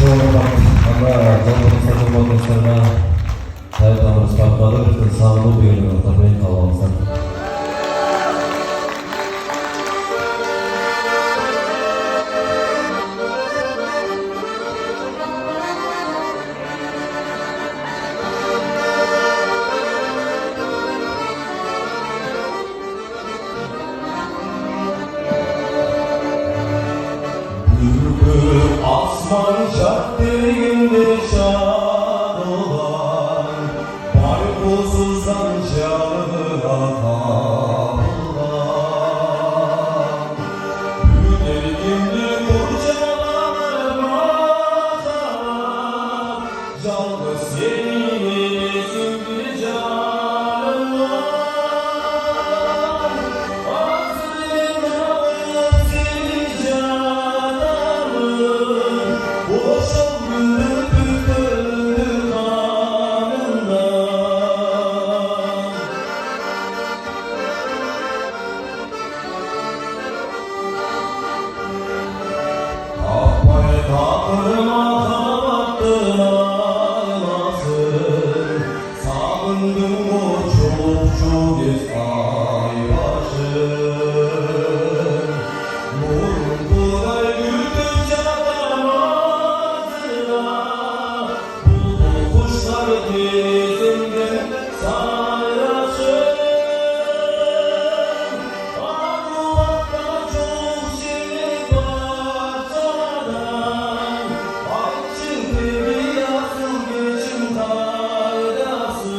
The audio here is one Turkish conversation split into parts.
karena satu motor karena saya harus pakai bersama dengan tapi kawasan. Asman şartlarında şadolar Parkusuzdan şahıra kapılar Yüdergimli kurcalar mazar Yalnız senin izin canım var Kapırma kapattın ağlasın Sağındım o çok ay başın Murumdular güldüm canım ağzına Buldu kuşlar dizimden sayrasın Armuvakta çok şirin parçadan Ayçı gibi yazın geçim kaydasın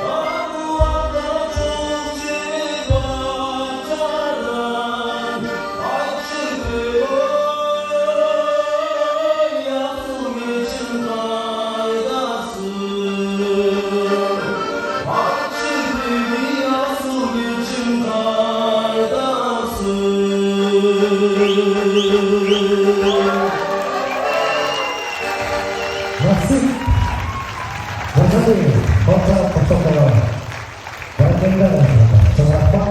Armuvakta çok şirin parçadan Ayçı gibi yazın geçim kaydasın Ayçı gibi yazın geçim kaydasın Nasib berkati kota Pertokolan. Baginda Sonata